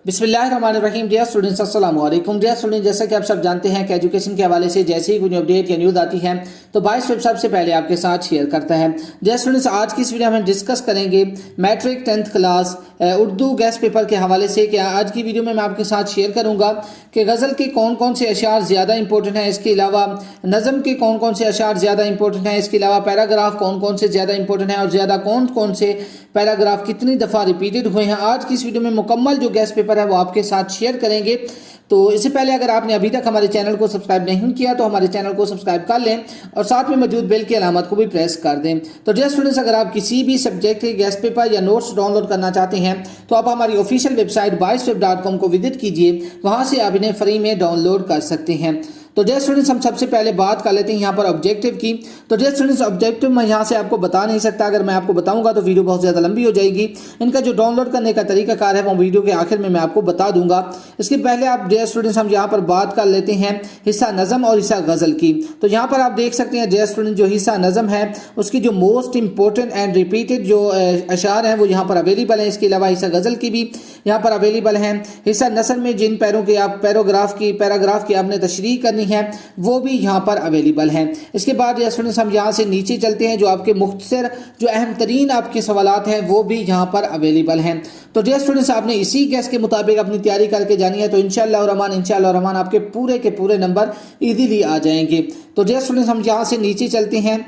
बिस्मिल्लाहिर्रहमानिर्रहीम। Dear students, अस्सलाम वालेकुम। डियर स्टूडेंट्स, जैसा कि आप सब जानते हैं कि एजुकेशन के हवाले से जैसे ही कोई अपडेट या न्यूज़ आती है तो बाइस वेब सबसे पहले आपके साथ शेयर करता है। डियर स्टूडेंट्स, आज की इस वीडियो में हम डिस्कस करेंगे matric 10th class Urdu guest paper के हवाले से। कि आज की वीडियो में मैं आपके साथ शेयर करूंगा कि गज़ल के कौन कौन से अशार ज़्यादा इंपॉर्टेंट हैं, इसके अलावा नज़म के कौन कौन से अशार ज़्यादा इंपॉर्टेंट हैं, इसके अलावा पैराग्राफ कौन कौन से ज़्यादा इंपॉर्टेंट हैं और ज़्यादा कौन कौन से पैराग्राफ कितनी दफ़ा रिपीटेड हुए हैं। आज की इस वीडियो में मुकम्मल जो गेस्ट पेपर है वो आपके साथ शेयर करेंगे। तो इससे पहले अगर आपने अभी तक हमारे चैनल को सब्सक्राइब नहीं किया तो हमारे चैनल को सब्सक्राइब कर लें और साथ में मौजूद बेल की अलामत को भी प्रेस कर दें। तो डियर स्टूडेंट्स, अगर आप किसी भी सब्जेक्ट के गेस्ट पेपर या नोट्स डाउनलोड करना चाहते हैं तो आप हमारी ऑफिशियल वेबसाइट baisweb.com को विजिट कीजिए, वहां से आप इन्हें फ्री में डाउनलोड कर सकते हैं। तो डियर स्टूडेंट्स, हम सबसे पहले बात कर लेते हैं यहाँ पर ऑब्जेक्टिव की। तो डियर स्टूडेंट्स, ऑब्जेक्टिव मैं यहाँ से आपको बता नहीं सकता, अगर मैं आपको बताऊंगा तो वीडियो बहुत ज़्यादा लंबी हो जाएगी। इनका जो डाउनलोड करने का तरीकाकार है वो वीडियो के आखिर में मैं आपको बता दूंगा। इसके पहले आप डियर स्टूडेंट्स हम यहाँ पर बात कर लेते हैं हिस्सा नज़म और हिस्सा गज़ल की। तो यहाँ पर आप देख सकते हैं डियर स्टूडेंट, जो हिस्सा नज़म है उसकी जो मोस्ट इंपॉर्टेंट एंड रिपीटेड जो अशार हैं वो यहाँ पर अवेलेबल हैं। इसके अलावा हिस्सा गज़ल की भी यहाँ पर अवेलेबल हैं। हिस्सा नसर में जिन पैरों के आप पैराग्राफ की आपने तशरीह करनी है वो भी यहाँ पर अवेलेबल हैं। इसके बाद स्टूडेंट्स हम यहाँ से नीचे चलते हैं, जो आपके मुख्तसर जो अहम तरीन आपके सवालात हैं वो भी यहाँ पर अवेलेबल हैं। तो डियर स्टूडेंट्स, आपने इसी गेस्ट के मुताबिक अपनी तैयारी करके जानी है तो इंशाअल्लाह रहमान आपके पूरे के पूरे नंबर इजीली आ जाएंगे। तो डियर स्टूडेंट्स, हम यहाँ से नीचे चलते हैं।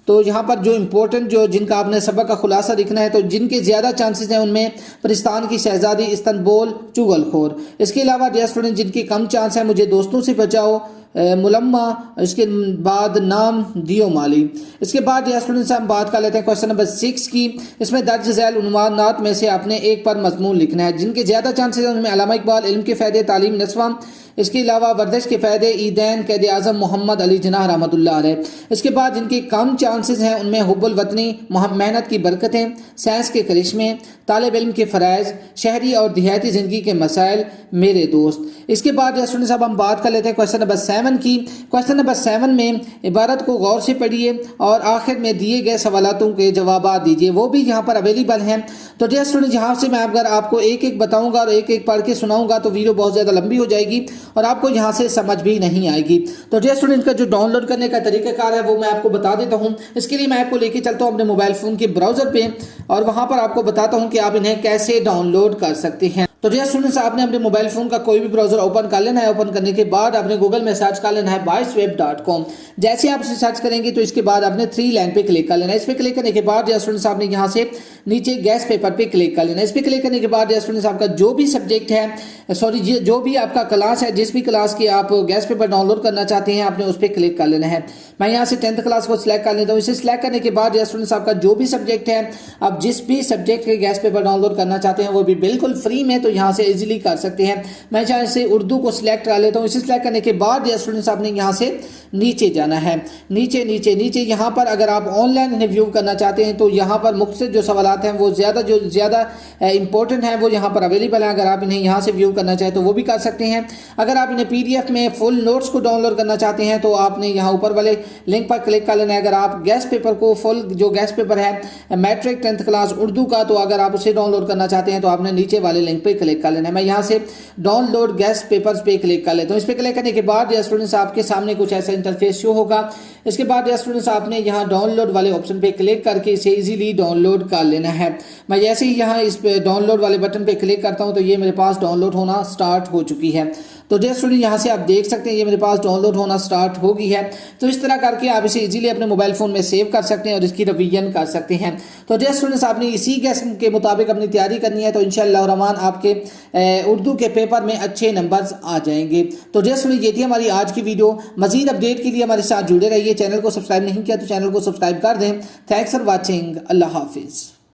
तो यहाँ पर जो इम्पोर्टेंट जो जिनका आपने सबक का खुलासा लिखना है तो जिनके ज़्यादा चांसेस हैं उनमें फिलिस्तीन की शहजादी, इस्तांबुल, चुगलखोर। इसके अलावा डियर स्टूडेंट जिनकी कम चांस है, मुझे दोस्तों से बचाओ, मुलम्मा, इसके बाद नाम दियो माली। इसके बाद डियर स्टूडेंट्स हम बात कर लेते हैं क्वेश्चन नंबर 6 की। इसमें दर्ज झैल उन्वानात में से आपने एक पर मजमून लिखना है। जिनके ज़्यादा चांसेस हैं उनमें अल्लामा इकबाल, इल्म के फ़ायदे, तालीम नस्वा, इसके अलावा वर्दिश के फ़ायदे, ईदैन, कैद आज़म मोहम्मद अली जिन्नाह रहमतुल्लाह अलैह। इसके बाद जिनके कम चांसेस हैं उनमें हुब्बुल वतनी, मेहनत की बरकतें, साइंस के करिश्मे, तालिब इल्म के फ़राइज़, शहरी और देहाती ज़िंदगी के मसाइल, मेरे दोस्त। इसके बाद स्टूडेंट्स अब हम बात कर लेते हैं क्वेश्चन नंबर 7 की। क्वेश्चन नंबर 7 में इबारत को गौर से पढ़िए और आखिर में दिए गए सवालों के जवाब दीजिए, वो भी यहाँ पर अवेलेबल हैं। तो डियर स्टूडेंट, यहाँ से मैं अगर आपको एक एक बताऊँगा और एक एक पढ़ के सुनाऊँगा तो वीडियो बहुत ज़्यादा लंबी हो जाएगी और आपको यहाँ से समझ भी नहीं आएगी। तो डियर स्टूडेंट, का जो डाउनलोड करने का तरीकाकार है वो मैं आपको बता देता हूँ। इसके लिए मैं आपको लेके चलता हूँ अपने मोबाइल फ़ोन के ब्राउज़र पे और वहाँ पर आपको बताता हूँ कि आप इन्हें कैसे डाउनलोड कर सकते हैं। तो डियर स्टूडेंट्स, आपने अपने मोबाइल फोन का कोई भी ब्राउजर ओपन कर लेना है। ओपन करने के बाद आपने गूगल में सर्च कर लेना है baisweb.com। जैसे आप इसे सर्च करेंगे तो इसके बाद आपने 3 लाइन पे क्लिक कर लेना है। इस पे क्लिक करने के बाद डियर स्टूडेंट्स आपने यहाँ से नीचे गेस्ट पेपर पे क्लिक कर लेना है। इस पे क्लिक करने के बाद डियर स्टूडेंट्स आपका जो भी सब्जेक्ट है, जो भी आपका क्लास है, जिस भी क्लास की आप गेस्ट पेपर डाउनलोड करना चाहते हैं आपने उस पर क्लिक कर लेना है। मैं यहाँ से 10th क्लास को सिलेक्ट कर लेता हूँ। इसे सिलेक्ट करने के बाद डियर स्टूडेंट्स आपका जो भी सब्जेक्ट है, आप जिस भी सब्जेक्ट के गेस्ट पेपर डाउनलोड करना चाहते हैं वो भी बिल्कुल फ्री में तो यहाँ से इजीली कर सकते हैं। मैं यहाँ से उर्दू को सिलेक्ट कर लेता हूँ। इसे सिलेक्ट करने के बाद डियर स्टूडेंट्स आपने यहाँ से नीचे जाना है। नीचे यहाँ पर अगर आप ऑनलाइन इन्हें व्यू करना चाहते हैं तो यहाँ पर मुख्तलिफ जो सवालात हैं वो ज़्यादा इंपॉर्टेंट हैं वो यहाँ पर अवेलेबल हैं। अगर आप इन्हें यहाँ से व्यू करना चाहें तो वो भी कर सकते हैं। अगर आप इन्हें PDF में फुल नोट्स को डाउनलोड करना चाहते हैं तो आपने यहाँ ऊपर वाले लिंक पर क्लिक कर लेना है। अगर आप गेस्ट पेपर को फुल जो गेस्ट पेपर है मैट्रिक 10th क्लास उर्दू का, तो अगर आप उसे डाउनलोड करना चाहते हैं तो आपने नीचे वाले लिंक पर क्लिक कर लेना है। मैं यहाँ से डाउनलोड गेस्ट पेपर्स पे क्लिक कर लेता हूँ। इस पर क्लिक करने के बाद स्टूडेंट्स आपके सामने कुछ ऐसा इंटरफेस शो होगा। इसके बाद स्टूडेंट्स आपने यहाँ डाउनलोड वाले ऑप्शन पे क्लिक करके इसे इजीली डाउनलोड कर लेना है। मैं जैसे ही यहाँ इस पे डाउनलोड वाले बटन पे क्लिक करता हूँ तो ये मेरे पास डाउनलोड होना स्टार्ट हो चुकी है। तो डियर स्टूडेंट, यहाँ से आप देख सकते हैं ये मेरे पास डाउनलोड होना स्टार्ट हो गई है। तो इस तरह करके आप इसे इजीली अपने मोबाइल फ़ोन में सेव कर सकते हैं और इसकी रिवीजन कर सकते हैं। तो डियर स्टूडेंट्स, आपने इसी गेस्ट के मुताबिक अपनी तैयारी करनी है तो इंशाअल्लाह रहमान आपके उर्दू के पेपर में अच्छे नंबर्स आ जाएंगे। तो डियर स्टूडेंट, ये थी हमारी आज की वीडियो। मजीद अपडेट के लिए हमारे साथ जुड़े रहिए। चैनल को सब्सक्राइब नहीं किया तो चैनल को सब्सक्राइब कर दें। Thanks for watching. अल्लाह हाफिज़।